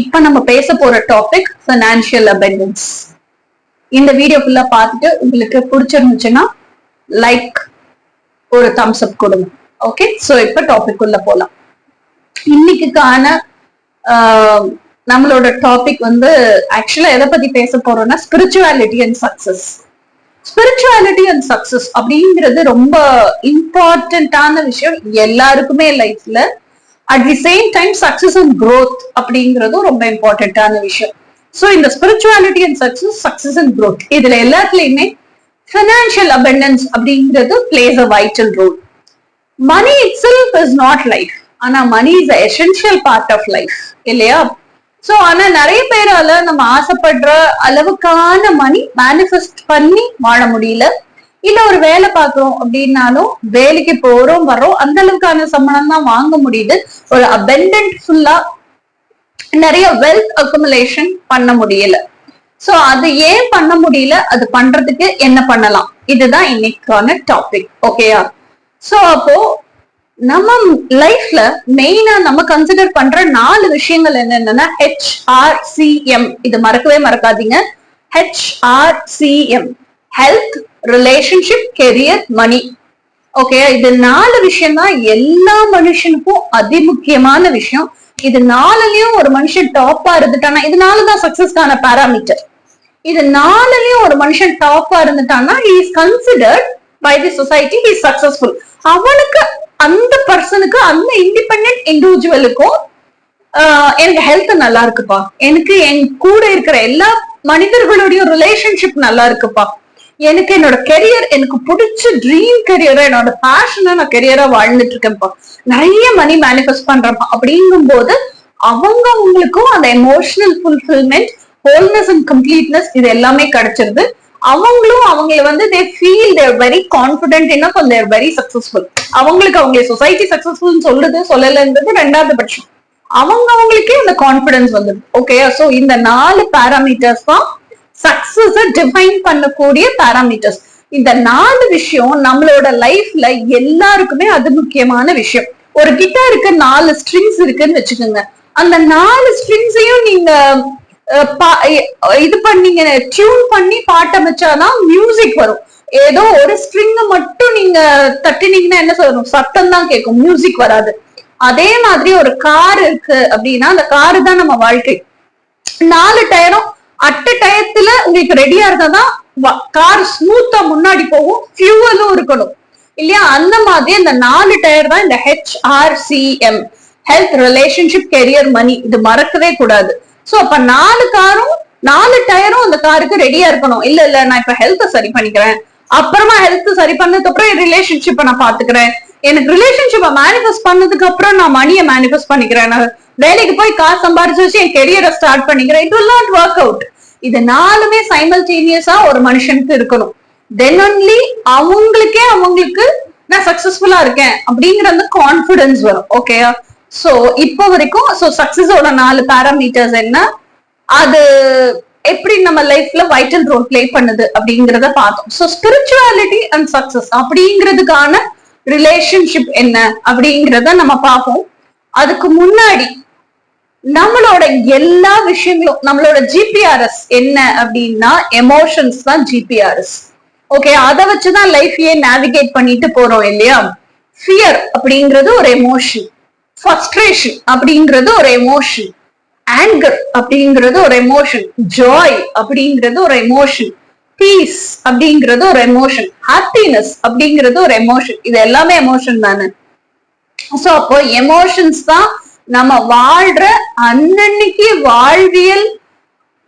இப்ப நம்ம பேச போற டாபிக் ஃபினான்ஷியல் அபெண்டன்ஸ். இந்த வீடியோ ஃபுல்லா பார்த்துட்டு உங்களுக்கு பிடிச்சிருந்துச்சுன்னா லைக் ஒரு தம்ஸ் அப் கொடுங்க. ஓகே, சோ இப்ப டாபிக் உள்ள போலாம். இன்னைக்குக்கான நம்மளோட டாபிக் வந்து ஆக்சுவலா எதை பத்தி பேச போறோம்னா spirituality and success. Spirituality and success அப்படிங்கிறது ரொம்ப இம்பார்ட்டன்டான விஷயம் எல்லாருக்குமே லைஃப்ல. At the same time success and growth அப்படிங்கிறதும் ரொம்ப இம்பார்ட்டன்டான விஷயம். சோ இந்த spirituality and success and growth இதுல எல்லாத்துலயுமே ஃபினான்ஷியல் அபெண்டன்ஸ் அப்படிங்கிறது plays a vital role. Money itself is not life, ஆனா money is a essential part of life இல்லையா? சோ ஆனா நிறைய பேரால நம்ம ஆசைப்படுற அளவுக்கான மணி மேனிஃபெஸ்ட் பண்ணி வாழ முடியல. இல்ல ஒரு வேலை பார்க்கிறோம் அப்படின்னாலும் வேலைக்கு போறோம் வர்றோம் அந்த அளவுக்கான சம்பளம் தான் வாங்க முடியுது. ஒரு அபெண்டன்ட் ஃபுல்லா நிறைய வெல்த் அக்குமுலேஷன் பண்ண முடியல. சோ அது ஏன் பண்ண முடியல, அது பண்றதுக்கு என்ன பண்ணலாம், இதுதான் இன்னைக்கான டாபிக். ஓகேயா? சோ அப்போ நம்ம லைஃப்ல மெயினா நம்ம கன்சிடர் பண்ற 4 விஷயங்கள் என்னன்னா HRCM. இது மறக்கவே மறக்காதீங்க. HRCM: ஹெல்த், ரிலேஷன்ஷிப், கெரியர், மணி. ஓகே, இது 4 விஷயம் தான் எல்லா மனுஷனுக்கும் அதிமுக்கியமான விஷயம். இது 4லயும் ஒரு மனுஷன் டாப்பா இருந்துட்டானா, இது 4 தான் சக்சஸ்க்கான பாராமீட்டர். இது 4லயும் ஒரு மனுஷன் டாப்பா இருந்துட்டானா he is considered by the society he is successful. அவனுக்கு அந்த பர்சனுக்கு அந்த இண்டிபெண்டன்ட் இண்டிவிஜுவலுக்கும் எனக்கு ஹெல்த் நல்லா இருக்குப்பா, எனக்கு என் கூட இருக்கிற எல்லா மனிதர்களுடைய ரிலேஷன்ஷிப் நல்லா இருக்குப்பா, எனக்கு என்னோட கெரியர் எனக்கு பிடிச்ச ட்ரீம் கெரியரா என்னோட பேஷனா நான் கெரியரா வாழ்ந்துட்டு இருக்கேன்ப்பா, நிறைய மணி மேனிஃபெஸ்ட் பண்றப்பா அப்படிங்கும் போது அவங்களுக்கும் அந்த emotional fulfilment, wholeness and completeness இது எல்லாமே கிடைச்சிருது. அவங்களும் அவங்களை வந்து they feel they are very confident enough and they are very successful. அவங்களை சொசைட்டி சக்சஸ்ஃபுல் சொல்லுது சொல்லலன்றது ரெண்டாவது பட்சம். அவங்களுக்கே அந்த கான்பிடன்ஸ் வந்துடும். ஓகே, சோ இந்த 4 பாராமீட்டர்ஸ் தான் சக்சஸ் டிஃபைன் பண்ணக்கூடிய பாராமீட்டர்ஸ். இந்த 4 விஷயம் நம்மளோட லைஃப்ல எல்லாருக்குமே அது முக்கியமான விஷயம். ஒரு கிட்டாருக்கு 4 ஸ்ட்ரிங்ஸ் இருக்குன்னு வச்சுக்கோங்க. அந்த 4 ஸ்ட்ரிங்ஸையும் நீங்க இது பண்ணீங்க, டியூன் பண்ணி பாட்டமைச்சாதான் மியூசிக் வரும். ஏதோ ஒரு ஸ்ட்ரிங் மட்டும் நீங்க தட்டினீங்கன்னா என்ன சொல்லணும், சத்தம் தான் கேட்கும், மியூசிக் வராது. அதே மாதிரி ஒரு கார் இருக்கு அப்படின்னா அந்த காரு தான் நம்ம வாழ்க்கை. 4 டயரும் அட்ட டயத்துல உங்களுக்கு ரெடியா இருந்தாதான் கார் ஸ்மூத்தா முன்னாடி போகும், ஃபியூவலும் இருக்கணும் இல்லையா? அந்த மாதிரி இந்த 4 டயர் தான் இந்த HRCM: ஹெல்த், ரிலேஷன்ஷிப், கெரியர், மணி. இது மறக்கவே கூடாது. சோ அப்ப 4 காரும் 4 டயரும் அந்த காருக்கு ரெடியா இருக்கணும். இல்ல நான் இப்ப ஹெல்த் சரி பண்ணிக்கிறேன், அப்புறமா ஹெல்த் சரி பண்ணதுக்கு அப்புறம் ரிலேஷன்ஷிப்பை நான் பாத்துக்கிறேன், எனக்கு ரிலேஷன்ஷிப்பை மேனிஃபெஸ்ட் பண்ணதுக்கு அப்புறம் நான் மணியை மேனிஃபெஸ்ட் பண்ணிக்கிறேன், நான் வேலைக்கு போய் காசு சம்பாரிச்சு வச்சு என் கெரியரை ஸ்டார்ட் பண்ணிக்கிறேன், it will not work out. இது 4மே சைமல்டேனியஸா ஒரு மனுஷனுக்கு இருக்கணும். தென் ஒன்லி அவங்களுக்கு நான் சக்சஸ்ஃபுல்லா இருக்கேன் அப்படிங்கிற அந்த கான்பிடன்ஸ் வரும். ஓகேயா? சோ இப்போ வரைக்கும் சக்சஸோட 4 பாராமீட்டர்ஸ் என்ன, அது எப்படி நம்ம லைஃப்ல வைட்டல் ரோல் பிளே பண்ணுது அப்படிங்கறத பார்த்தோம். சோ ஸ்பிரிச்சுவாலிட்டி அண்ட் சக்சஸ் அப்படிங்கிறதுக்கான ரிலேஷன்ஷிப் என்ன அப்படிங்கிறத நம்ம பார்ப்போம். அதுக்கு முன்னாடி நம்மளோட எல்லா விஷயங்களும், நம்மளோட ஜிபிஆர்எஸ் என்ன அப்படின்னா எமோஷன்ஸ் தான் ஜிபிஆர்எஸ். ஓகே, அதை வச்சுதான் லைஃபையே நேவிகேட் பண்ணிட்டு போறோம் இல்லையா? ஃபியர் அப்படிங்கிறது ஒரு எமோஷன், ஃப்ரஸ்ட்ரேஷன் அப்படிங்கிறது ஒரு எமோஷன், ஆங்கர் அப்படிங்கிறது ஒரு எமோஷன், ஜாய் அப்படிங்கிறது ஒரு எமோஷன், பீஸ் அப்படிங்கிறது ஒரு எமோஷன், ஹாப்பினஸ் அப்படிங்கிறது ஒரு எமோஷன். இது எல்லாமே எமோஷன் தானே? சோ அப்போ எமோஷன்ஸ் தான் நம்ம வாழ்ற அன்னன்னைக்கு வாழ்வியல்,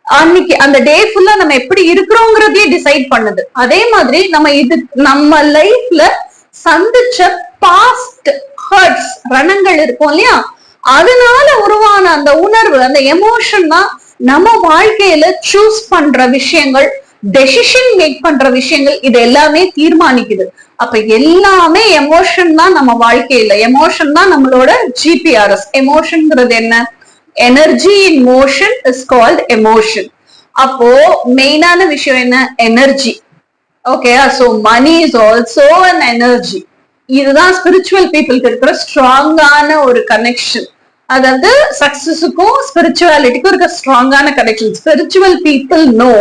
அன்னைக்கு அந்த டே ஃபுல்லா நம்ம எப்படி இருக்கிறோங்கிறதையே டிசைட் பண்ணுது. அதே மாதிரி நம்ம லைஃப்ல சந்திச்ச பாஸ்ட் ஹர்ட்ஸ், ரணங்கள் இருக்கும் இல்லையா, அதனால உருவான அந்த உணர்வு, அந்த எமோஷன் தான் நம்ம வாழ்க்கையில சூஸ் பண்ற விஷயங்கள், டெசிஷன் மேக் பண்ற விஷயங்கள், இது எல்லாமே தீர்மானிக்குது. அப்ப எல்லாமே எமோஷன் தான் நம்ம வாழ்க்கையில. எமோஷன் தான் நம்மளோட ஜிபிஆர்எஸ். எமோஷன்ங்கிறது என்ன? Energy in motion is called emotion. அப்போ மெயினான விஷயம் என்ன? Energy. Okay, so money is also an energy. இதுதான் ஸ்பிரிச்சுவல் பீப்புளுக்கு இருக்கிற ஸ்ட்ராங்கான ஒரு கனெக்ஷன். அதாவது சக்சஸுக்கும் ஸ்பிரிச்சுவாலிட்டிக்கும் இருக்க ஸ்ட்ராங்கான connection. Spiritual people know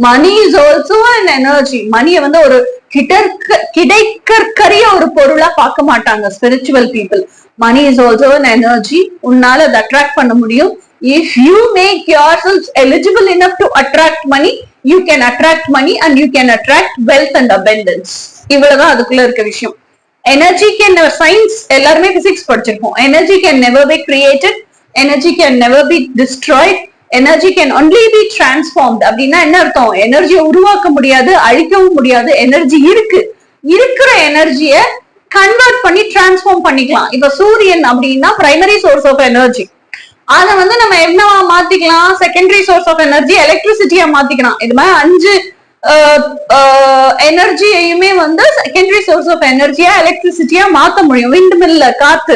money is also an energy. மணியை வந்து ஒரு கிடைக்கற்கரிய ஒரு பொருளா பார்க்க மாட்டாங்க spiritual people. Money is also an energy. உன்னால அதை அட்ராக்ட் பண்ண முடியும். If you make yourself eligible enough to attract money, you can attract money and you can attract wealth and abundance. இவ்வளவுதான் அதுக்குள்ள இருக்க விஷயம். எனர்ஜி கேன் சயின்ஸ் எல்லாருமே physics படிச்சிருக்கோம். Energy can never be created, energy can never be destroyed, energy can only be transformed. அப்படின்னா என்ன அர்த்தம்? எனர்ஜியை உருவாக்க முடியாது, அழிக்கவும் முடியாது. எனர்ஜி இருக்கு, இருக்கிற எனர்ஜிய கன்வெர்ட் பண்ணி டிரான்ஸ்ஃபார்ம் பண்ணிக்கலாம். இப்ப சூரியன் அப்படின்னா பிரைமரி சோர்ஸ் ஆஃப் எனர்ஜி. அதை வந்து நம்ம என்னவா மாத்திக்கலாம்? செகண்டரி சோர்ஸ் ஆஃப் எனர்ஜி எலக்ட்ரிசிட்டியா மாத்திக்கலாம். இது மாதிரி 5 எனர்ஜியையுமே வந்து செகண்டரி சோர்ஸ் ஆஃப் எனர்ஜியா எலக்ட்ரிசிட்டியா மாத்த முடியும். விண்ட் மில்ல காத்து,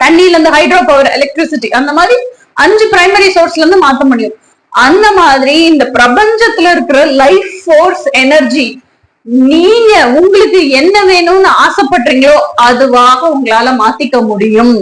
தண்ணியில இருந்து ஹைட்ரோ பவர், எலக்ட்ரிசிட்டி, அந்த மாதிரி 5 பிரைமரி சோர்ஸ்ல இருந்து மாத்த முடியும். அந்த மாதிரி இந்த பிரபஞ்சத்துல இருக்கிற லைஃப் ஃபோர்ஸ் எனர்ஜி, நீங்க உங்களுக்கு என்ன வேணும்னு ஆசைப்படுறீங்களோ அதுவாக உங்களால மாத்திக்க முடியும்.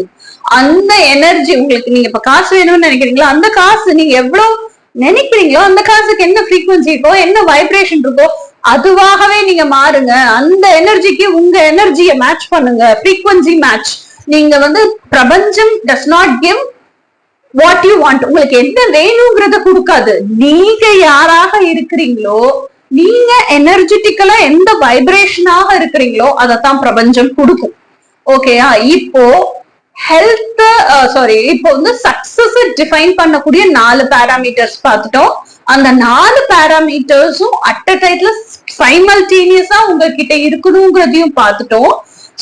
அந்த எனர்ஜி உங்களுக்கு, நீங்க இப்ப காசு வேணும்னு நினைக்கிறீங்களோ அந்த காசு நீங்க எவ்வளவு நினைக்கிறீங்களோ அந்த காசுக்கு என்ன ஃப்ரீக்வன்சி இருக்கோ, என்ன வைப்ரேஷன் இருக்கோ அதுவாகவே நீங்க மாறுங்க. அந்த எனர்ஜிக்கு உங்க எனர்ஜியை மேட்ச் பண்ணுங்க, ஃப்ரீக்வன்சி மேட்ச். நீங்க வந்து பிரபஞ்சம் does not give what you want. உங்களுக்கு என்ன வேணுங்கிறத கொடுக்காது. நீங்க யாராக இருக்கிறீங்களோ, நீங்க எனர்ஜெட்டிக்கலா எந்த வைப்ரேஷனாக இருக்கிறீங்களோ அதைத்தான் பிரபஞ்சம் கொடுக்கும். ஓகேயா? இப்போ ஹெல்த் இப்போ வந்து சக்சஸ் டிஃபைன் பண்ணக்கூடிய 4 பேராமீட்டர்ஸ் பார்த்துட்டோம். அந்த 4 பேராமீட்டர்ஸும் அட் அ டைம்ல சைமல்டேனியஸா உங்ககிட்ட இருக்கணுங்கிறதையும் பார்த்துட்டோம்.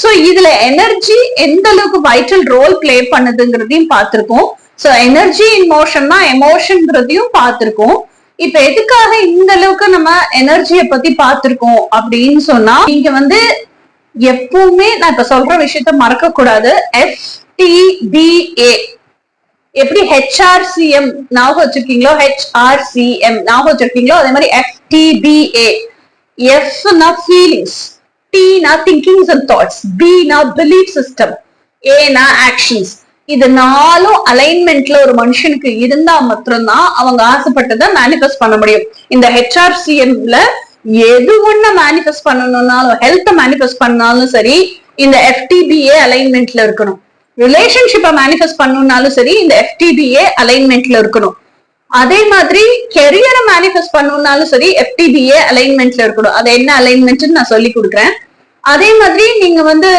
சோ இதுல எனர்ஜி எந்த அளவுக்கு வைட்டல் ரோல் பிளே பண்ணுதுங்கிறதையும் பார்த்திருக்கோம். சோ எனர்ஜி இன் மோஷன் தான் எமோஷன்ங்கிறதையும் பார்த்திருக்கோம். இப்ப எதுக்காக இந்த அளவுக்கு நம்ம எனர்ஜியை பத்தி பார்த்திருக்கோம் அப்படின்னு சொன்னா, நீங்க வந்து எப்பவுமே நான் இப்ப சொல்ற விஷயத்த மறக்க கூடாது. FTBA எப்படி HRCM ஞாபகம் வச்சிருக்கீங்களோ, HRCM ஞாபகம் வச்சிருக்கீங்களோ, அதே மாதிரி FTBA. F na feelings, T na thinkings and thoughts, B na belief system, A na actions. இது 4 அலைன்மெண்ட்ல ஒரு மனுஷனுக்கு இருந்தா மட்டும்தான் அவங்க ஆசைப்பட்டதை மேனிஃபெஸ்ட் பண்ண முடியும். இந்த HRCMல எது ஒண்ணு மேனிஃபெஸ்ட் பண்ணணும்னாலும், ஹெல்த் மேனிஃபெஸ்ட் பண்ணாலும் சரி இந்த FTBA அலைன்மெண்ட்ல இருக்கணும். ரிலேஷன்ஷிப்பை மேனிஃபெஸ்ட் பண்ணணும்னாலும் சரி இந்த FTBA அலைன்மெண்ட்ல இருக்கணும். அதே மாதிரி கெரியரை மேனிஃபெஸ்ட் பண்ணணும்னாலும் சரி FTBA அலைன்மெண்ட்ல இருக்கணும். அது என்ன அலைன்மெண்ட்னு நான் சொல்லி கொடுக்குறேன். அதே மாதிரி நீங்க வந்து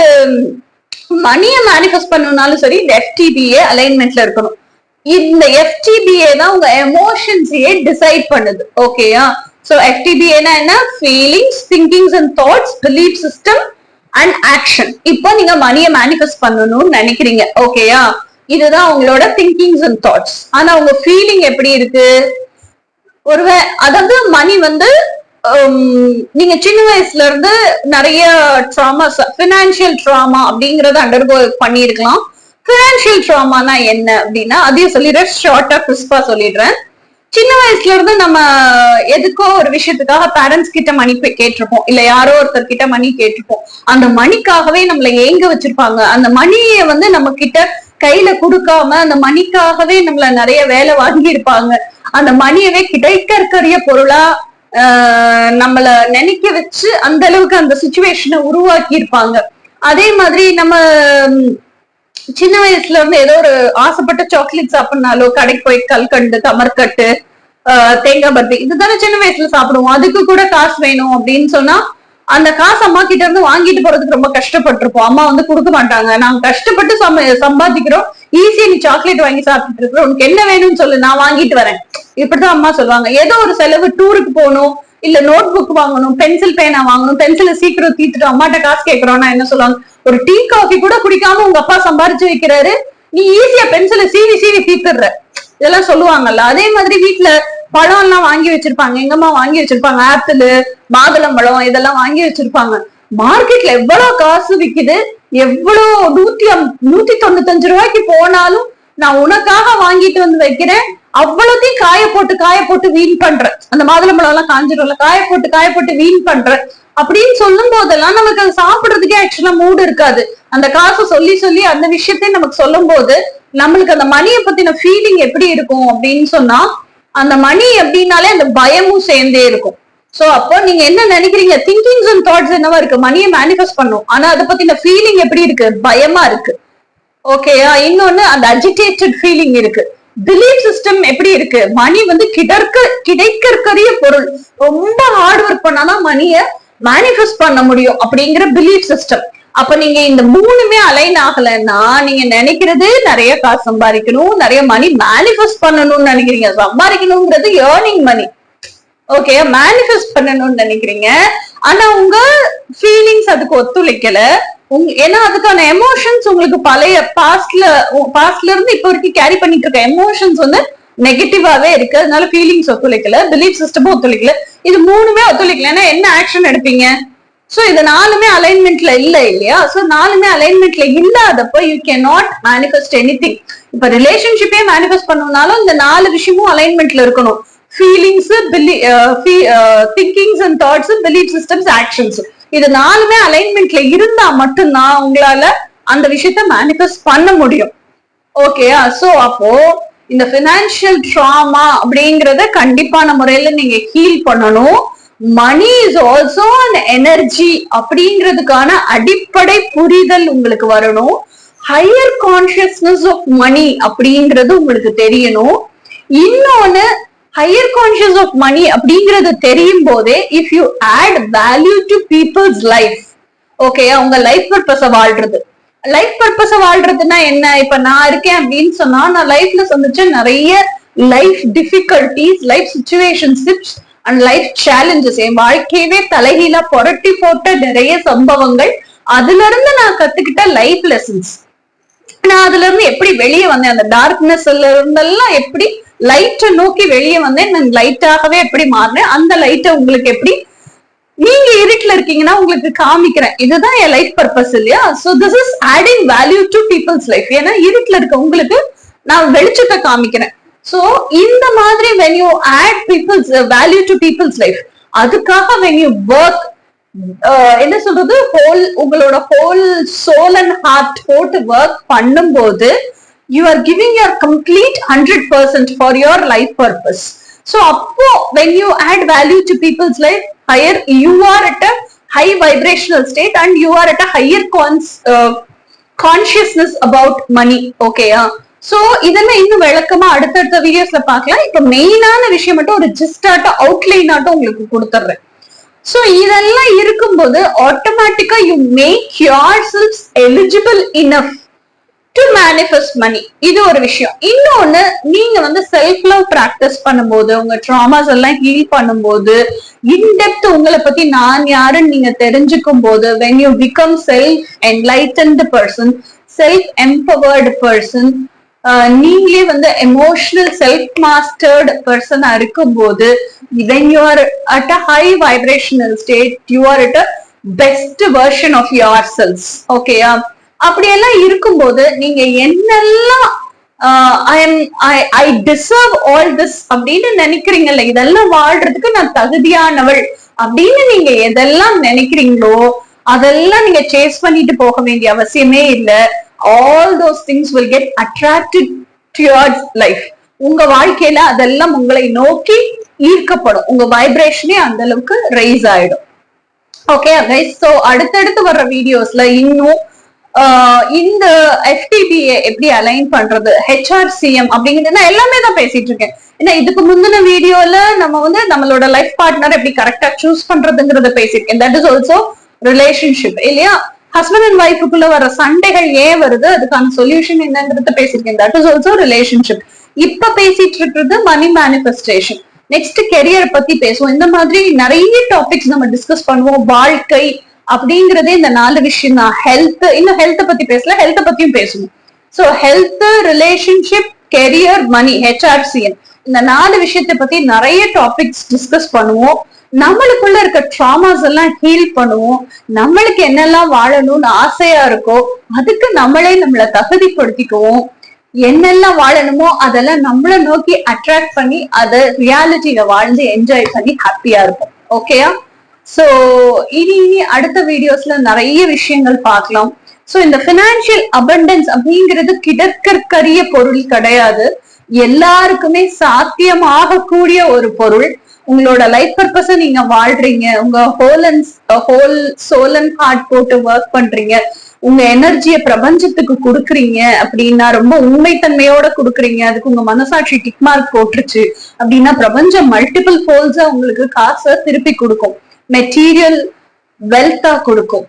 மணியை மேனிஃபெஸ்ட் பண்ணணும்னாலும் சரி இந்த FTBA அலைன்மெண்ட்ல இருக்கணும். இந்த FTBA தான் உங்க எமோஷன்ஸையே டிசைட் பண்ணுது. ஓகேயா? சோ FTBA என்ன? Feelings, thinkings and thoughts, belief system and action. இப்போ நீங்க மணியை மேனிஃபெஸ்ட் பண்ணணும்னு நினைக்கிறீங்க. ஓகேயா? இதுதான் உங்களோட திங்கிங்ஸ் அண்ட் தாட்ஸ். ஆனா உங்க ஃபீலிங் எப்படி இருக்கு? அதாவது மணி வந்து நீங்க சின்ன வயசுல இருந்து நிறைய ட்ராமா, பினான்சியல் ட்ராமா அப்படிங்கறத அண்டர்கோ பண்ணிருக்கலாம். பினான்சியல் ட்ராமானா என்ன அப்படின்னா அதையும் சொல்லிடுறேன், ஷார்ட்டா கிறிஸ்பா சொல்லிடுறேன். சின்ன வயசுல இருந்து நம்ம எதுக்கோ ஒரு விஷயத்துக்காக பேரண்ட்ஸ் கிட்ட மணி கேட்டிருப்போம், இல்ல யாரோ ஒருத்தர் கிட்ட மணி கேட்டிருப்போம். அந்த மணிக்காகவே நம்மள ஏங்க வச்சிருப்பாங்க. அந்த மணியை வந்து நம்ம கிட்ட கையில கொடுக்காம அந்த மணிக்காகவே நம்மள நிறைய வேலை வாங்கி இருப்பாங்க. அந்த மணியவே கிடைக்கற்கரிய பொருளா நம்மள நினைக்க வச்சு அந்த அளவுக்கு அந்த சிச்சுவேஷனை உருவாக்கி இருப்பாங்க. அதே மாதிரி நம்ம சின்ன வயசுல இருந்து ஏதோ ஒரு ஆசைப்பட்ட சாக்லேட் சாப்பிடனாலோ கடைக்கு போய் கல்கண்டு, கமர்கட்டு, தேங்காய் பர்பி இதுதானே சின்ன வயசுல சாப்பிடுவோம். அதுக்கு கூட காசு வேணும் அப்படின்னு சொன்னா அந்த காசு அம்மா கிட்ட இருந்து வாங்கிட்டு போறதுக்கு ரொம்ப கஷ்டப்பட்டிருப்போம். அம்மா வந்து கொடுக்க மாட்டாங்க. நாங்க கஷ்டப்பட்டு சம்பாதிக்கிறோம், ஈஸியா நீ சாக்லேட் வாங்கி சாப்பிட்டுட்டு இருக்கிறோம், உனக்கு என்ன வேணும்னு சொல்லு நான் வாங்கிட்டு வரேன், இப்படிதான் அம்மா சொல்லுவாங்க. ஏதோ ஒரு செலவு, டூருக்கு போகணும், இல்ல நோட் புக் வாங்கணும், பென்சில் பேனா வாங்கணும், பென்சிலை சீக்கிரம் தீத்துட்டு அம்மாட்ட காசு கேட்கிறோம்னா என்ன சொல்லுவாங்க? ஒரு டீ காஃபி கூட குடிக்காம உங்க அப்பா சம்பாரிச்சு வைக்கிறாரு, நீ ஈஸியா பென்சிலை சீவி தீத்துடுற, இதெல்லாம் சொல்லுவாங்கல்ல. அதே மாதிரி வீட்டுல பழம் எல்லாம் வாங்கி வச்சிருப்பாங்க, எங்கம்மா வாங்கி வச்சிருப்பாங்க, ஆப்பிள், மாதுளம் பழம் இதெல்லாம் வாங்கி வச்சிருப்பாங்க. மார்க்கெட்ல எவ்வளவு காசு விக்குது, எவ்வளவு 195 ரூபாய்க்கு போனாலும் நான் உனக்காக வாங்கிட்டு வந்து வைக்கிறேன், அவ்வளவுத்தையும் காய போட்டு வீண் பண்ற, அந்த மாதுளம்பழம் எல்லாம் காஞ்சிடும்ல, காய போட்டு வீண் பண்ற அப்படின்னு சொல்லும் போதெல்லாம் நமக்கு அது சாப்பிடுறதுக்கே ஆக்சுவலா மூடு இருக்காது. அந்த காசை சொல்லி அந்த விஷயத்தையும் நமக்கு சொல்லும் போது நம்மளுக்கு அந்த மணியை பத்தின ஃபீலிங் எப்படி இருக்கும் அப்படின்னு சொன்னா, அந்த மணி எப்படின்னாலே அந்த பயமும் சேர்ந்தே இருக்கும். சோ அப்போ நீங்க என்ன நினைக்கிறீங்க, திங்கிங்ஸ் அண்ட் தாட்ஸ் என்னவா இருக்கு, மணியை மேனிஃபெஸ்ட் பண்ணும், ஆனா அதை பத்தின ஃபீலிங் எப்படி இருக்கு, பயமா இருக்கு. ஓகேயா? இன்னொன்னு அந்த அஜிடேட்டட் ஃபீலிங் இருக்கு. பிலீஃப் சிஸ்டம் எப்படி இருக்கு, மணி வந்து கிடைக்கக்கூடிய பொருள், ரொம்ப ஹார்ட் ஒர்க் பண்ணாதான் மணிய மேனிஃபெஸ்ட் பண்ண முடியும் அப்படிங்கிற பிலீஃப் சிஸ்டம். அப்ப நீங்க இந்த மூணுமே அலைன் ஆகலைன்னா நீங்க நினைக்கிறது நிறைய காசு சம்பாதிக்கணும், நிறைய மணி மேனிஃபெஸ்ட் பண்ணணும்னு நினைக்கிறீங்க. சம்பாதிக்கணுங்கிறது ஏர்னிங் மணி, ஓகே, மேனிஃபெஸ்ட் பண்ணணும்னு நினைக்கிறீங்க. ஆனா உங்க ஃபீலிங்ஸ் அதுக்கு ஒத்துழைக்கல. ஏன்னா அதுக்கான எமோஷன்ஸ் உங்களுக்கு பழைய பாஸ்ட்ல இருந்து இப்ப வரைக்கும் கேரி பண்ணிட்டு இருக்க எமோஷன்ஸ் வந்து நெகட்டிவாவே இருக்கு. அதனால ஃபீலிங்ஸ் ஒத்துழைக்கல, பிலீஃப் சிஸ்டமும் ஒத்துழைக்கல, இது மூணுமே ஒத்துழைக்கலன்னா என்ன ஆக்ஷன் எடுப்பீங்க? சோ இது நாலுமே அலைன்மெண்ட்ல இல்ல இல்லையா? சோ நாலுமே அலைன்மெண்ட்ல இல்லாதப்ப you can not manifest anything. இப்ப ரிலேஷன்ஷிப்பே மேனிஃபெஸ்ட் பண்ணணும்னாலும் இந்த 4 விஷயமும் அலைன்மெண்ட்ல இருக்கணும். Feelings, thinkings and thoughts, belief systems, actions, இது நாலுமே அலைன்மெண்ட்ல இருந்தா மட்டும்தான் உங்களால அந்த விஷயத்த மேனிஃபெஸ்ட் பண்ண முடியும். ஓகேயா? சோ அப்போ இந்த பினான்சியல் ட்ராமா அப்படிங்கறத கண்டிப்பான முறையில நீங்க ஹீல் பண்ணணும். Money is also an energy அப்படிங்கிறதுக்கான அடிப்படை புரிதல் உங்களுக்கு வரணும். ஹையர் கான்சியஸ்னஸ் ஆஃப் மணி அப்படிங்கிறது உங்களுக்கு தெரியணும். இன்னொன்னு, ஹையர் கான்சியஸ் ஆஃப் மணி அப்படிங்கிறது தெரியும் போதே if you add value to people's life, okay, உங்க லைஃப் பர்பஸ வாழ்றது. லைஃப் பர்பஸ வாழ்றதுன்னா என்ன? இப்ப நான் இருக்கேன் அப்படின்னு சொன்னா நான் லைஃப்ல சந்திச்ச நிறைய life difficulties, life situationships and life challenges, என் வாழ்க்கையவே தலைகீழா புரட்டி போட்ட நிறைய சம்பவங்கள், அதுல இருந்து நான் கத்துக்கிட்ட லைஃப் லெசன்ஸ், நான் அதுல இருந்து எப்படி வெளியே வந்தேன், அந்த டார்க்னஸ்ல இருந்தெல்லாம் எப்படி லைட்டை நோக்கி வெளியே வந்தேன், நான் லைட்டாகவே எப்படி மாறினேன், அந்த லைட்டை உங்களுக்கு எப்படி, நீங்க இருட்டுல இருக்கீங்கன்னா உங்களுக்கு காமிக்கிறேன், இதுதான் என் லைஃப் பர்பஸ் இல்லையா? So this is adding value to people's life. ஏன்னா இருட்டுல இருக்க உங்களுக்கு நான் வெளிச்சத்தை காமிக்கிறேன். சோ இந்த மாதிரி when you add people's value to people's life, அதுக்காக when you work, என்ன சொல்றது, உங்களோட ஹோல் சோல் அண்ட் ஹார்ட் போட்டு ஒர்க் பண்ணும்போது you are giving your complete 100% for your life purpose. So appo when you add value to people's life, higher you are at a high vibrational state and you are at a higher consciousness about money. Okay, so இதெல்லாம் இன்னும் விளக்கமா அடுத்தடுத்த வீடியோஸ்ல பார்க்கலாம். இப்ப மெயினான விஷயம் மட்டும் ஒரு ஜிஸ்ட் ஆட்டம் அவுட்லைன் ஆட்டம் உங்களுக்கு கொடுத்துறேன். சோ இதெல்லாம் இருக்கும்போது ஆட்டோமேட்டிக்கா you make your self eligible enough to manifest money. இது ஒரு விஷயம். இன்னொன்னு, நீங்க வந்து செல்ஃப் லவ் பிராக்டிஸ் பண்ணும்போது, உங்க ட்ராமாஸ் எல்லாம் ஹீல் பண்ணும்போது, இன்டெப்த் உங்களை பத்தி நான் யாருன்னு நீங்க தெரிஞ்சுக்கும் போது, when you become self enlightened person, self empowered person, நீங்களே வந்து எமோஷனல் செல்ஃப் மாஸ்டர்ட் பர்சனா இருக்கும் போது, when you are at a high vibrational state, you are at a best version of yourselves. ஓகேயா? அப்படியெல்லாம் இருக்கும்போது நீங்க என்னெல்லாம் ஐ டிசர்வ் ஆல் திஸ் அப்படின்னு நினைக்கிறீங்கல்ல, இதெல்லாம் வாழ்றதுக்கு நான் தகுதியானவள் அப்படின்னு நீங்க எதெல்லாம் நினைக்கிறீங்களோ அதெல்லாம் நீங்க சேஸ் பண்ணிட்டு போக வேண்டிய அவசியமே இல்லை. All those things will get attracted to your life. உங்க வாழ்க்கையில அதெல்லாம் உங்களை நோக்கி ஈர்க்கப்படும். உங்க வைப்ரேஷனே அந்த அளவுக்கு ரைஸ் ஆயிடும். ஓகே கைஸ், சோ அடுத்தடுத்து வர்ற வீடியோஸ்ல இன்னும் இந்த FTBA எப்படி அலைன் பண்றது, HRCM அப்படிங்கிறது எல்லாமே தான் பேசிட்டு இருக்கேன். ஏன்னா இதுக்கு முந்தின வீடியோல நம்ம வந்து நம்மளோட லைஃப் பார்ட்னர் எப்படி கரெக்டா சூஸ் பண்றதுங்கிறத பேசியிருக்கேன். தட் இஸ் ஆல்சோ ரிலேஷன்ஷிப் இல்லையா? ஹஸ்பண்ட் அண்ட் ஒய்ஃபுக்குள்ள வர சண்டைகள் ஏன் வருது, அதுக்கான சொல்யூஷன் என்னங்கிறத பேசியிருக்கேன். That is also relationship. இப்ப பேசிட்டு இருக்கிறது மணி மேனிஃபெஸ்டேஷன். நெக்ஸ்ட் கெரியர் பத்தி பேசுவோம். இந்த மாதிரி நிறைய டாபிக்ஸ் நம்ம டிஸ்கஸ் பண்ணுவோம். வாழ்க்கை அப்படிங்கறதே இந்த 4 விஷயம் தான். ஹெல்த், இன்னும் ஹெல்த் பத்தி பேசல, ஹெல்த் பத்தியும் பேசணும். சோ ஹெல்த், ரிலேஷன்ஷிப், கெரியர், மணி, HRCM, இந்த 4 விஷயத்தை பத்தி நிறைய டாபிக்ஸ் டிஸ்கஸ் பண்ணுவோம். நம்மளுக்குள்ள இருக்க ட்ராமாஸ் எல்லாம் ஹீல் பண்ணுவோம். நம்மளுக்கு என்னெல்லாம் வாழணும்னு ஆசையா இருக்கோ அதுக்கு நம்மளை தகுதிப்படுத்திக்குவோம். என்னெல்லாம் வாழணுமோ அதெல்லாம் நம்மளை நோக்கி அட்ராக்ட் பண்ணி அதை ரியாலிட்டியில வாழ்ந்து என்ஜாய் பண்ணி ஹாப்பியா இருக்கும். ஓகேயா? சோ இனி அடுத்த வீடியோஸ்ல நிறைய விஷயங்கள் பார்க்கலாம். சோ இந்த பினான்சியல் அபண்டன்ஸ் அப்படிங்கிறது கிடக்கற்கரிய பொருள் கிடையாது, எல்லாருக்குமே சாத்தியமாகக்கூடிய ஒரு பொருள். உங்களோட லைஃப் பர்பஸ நீங்க வாழ்றீங்க, உங்க ஹோல் சோல் அண்ட் ஹார்ட் போட்டு ஒர்க் பண்றீங்க, உங்க எனர்ஜிய பிரபஞ்சத்துக்கு கொடுக்குறீங்க அப்படின்னா, ரொம்ப உண்மைத்தன்மையோட கொடுக்குறீங்க, அதுக்கு உங்க மனசாட்சி டிக் மார்க் போட்டுருச்சு அப்படின்னா, பிரபஞ்சம் மல்டிபிள் ஃபோல்ஸா உங்களுக்கு காசை திருப்பி கொடுக்கும், மெட்டீரியல் வெல்த்தா கொடுக்கும்.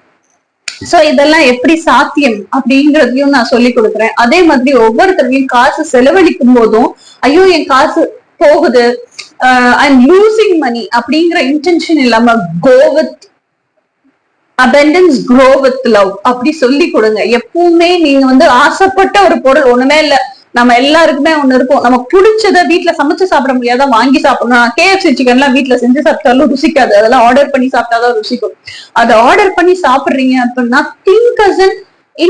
சோ இதெல்லாம் எப்படி சாத்தியம் அப்படிங்கறதையும் நான் சொல்லி கொடுக்குறேன். அதே மாதிரி ஒவ்வொருத்தரையும் காசு செலவழிக்கும் போதும் ஐயோ என் காசு போகுது, ஐம் லூசிங் மணி அப்படிங்கிற இன்டென்ஷன் இல்லாம go with abundance, grow with love அப்படி சொல்லி கொடுங்க. எப்பவுமே நீங்க வந்து ஆசைப்பட்ட ஒரு பொருள் ஒண்ணுமே இல்ல, நம்ம எல்லாருக்குமே ஒண்ணு இருக்கும், நமக்கு பிடிச்சத வீட்டுல சமைச்சு சாப்பிட முடியாத வாங்கி சாப்பிடணும். KFC சிக்கன் எல்லாம் வீட்டுல செஞ்சு சாப்பிட்டாலும் ருசிக்காது, அதெல்லாம் ஆர்டர் பண்ணி சாப்பிட்டாதான் ருசிக்கும். அதை ஆர்டர் பண்ணி சாப்பிடுறீங்க அப்படின்னா think as an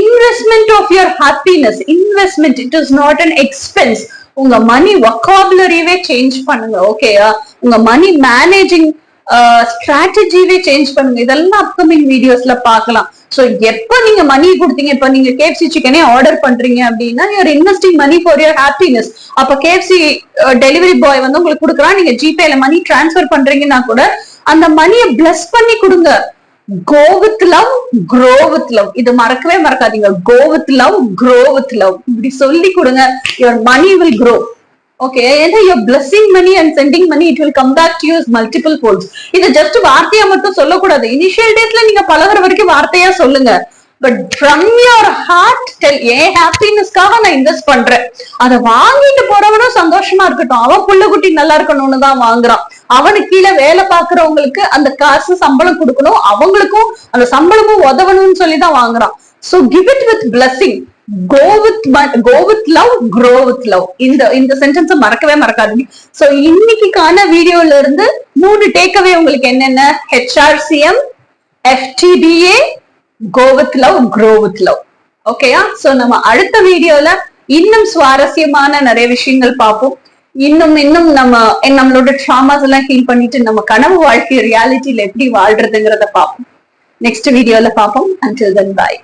investment of your happiness. Investment, it is not an expense. உங்க மணி வொக்காபுலரியே சேஞ்ச் பண்ணுங்க, ஓகேயா? உங்க மணி மேனேஜிங் ஸ்ட்ராட்டஜிவே சேஞ்ச் பண்ணுங்க. இதெல்லாம் அப்கமிங் வீடியோஸ்ல பார்க்கலாம். சோ எப்ப நீங்க மணி கொடுத்தீங்க, இப்ப நீங்க KFC சிக்கனே ஆர்டர் பண்றீங்க அப்படின்னா you're investing money for your happiness. அப்ப KFC டெலிவரி பாய் வந்து உங்களுக்கு கொடுக்குறான், நீங்க ஜிபேல மணி டிரான்ஸ்பர் பண்றீங்கன்னா கூட அந்த மணியை பிளஸ் பண்ணி கொடுங்க. Go with love, grow with love. இது மறக்கவே மறக்காதீங்க. Go with love, grow with love. இப்படி சொல்லி கொடுங்க. Your money will grow. Okay, and you're blessing money and sending money, it will come back to you as multiple folds. இது just வார்த்தையா மட்டும் சொல்லக்கூடாது. இனிஷியல் டேஸ்ல நீங்க பழகுற வரைக்கும் வார்த்தையா சொல்லுங்க. But from your heart tell, ஏன் ஹாப்பினஸ்க்காக நான் இன்வெஸ்ட் பண்றேன். அதை வாங்கிட்டு போறவனும் சந்தோஷமா இருக்கட்டும், அவன் புள்ள குட்டி நல்லா இருக்கணும்னு தான் வாங்குறான். அவனுக்கு கீழே வேலை பாக்குறவங்களுக்கு அந்த காசு சம்பளம் கொடுக்கணும், அவங்களுக்கும் அந்த சம்பளமும் உதவணும்னு சொல்லிதான் வாங்குறான். So give it with blessing. Go with love, grow with love. இந்த சென்டென்ஸ் மறக்கவே மறக்காதீங்க. சோ இன்னைக்கான வீடியோல இருந்து 3 டேக்அவே உங்களுக்கு என்னென்ன? HRCM, FTDA, go with love, grow with love. ஓகேயா? சோ நம்ம அடுத்த வீடியோல இன்னும் சுவாரஸ்யமான நிறைய விஷயங்கள் பார்ப்போம். இன்னும் நம்மளோட ட்ராமாஸ் எல்லாம் ஹீல் பண்ணிட்டு நம்ம கனவு வாழ்க்கை ரியாலிட்டியில எப்படி வாழ்றதுங்கிறத பார்ப்போம். நெக்ஸ்ட் வீடியோல பார்ப்போம். Until then, bye.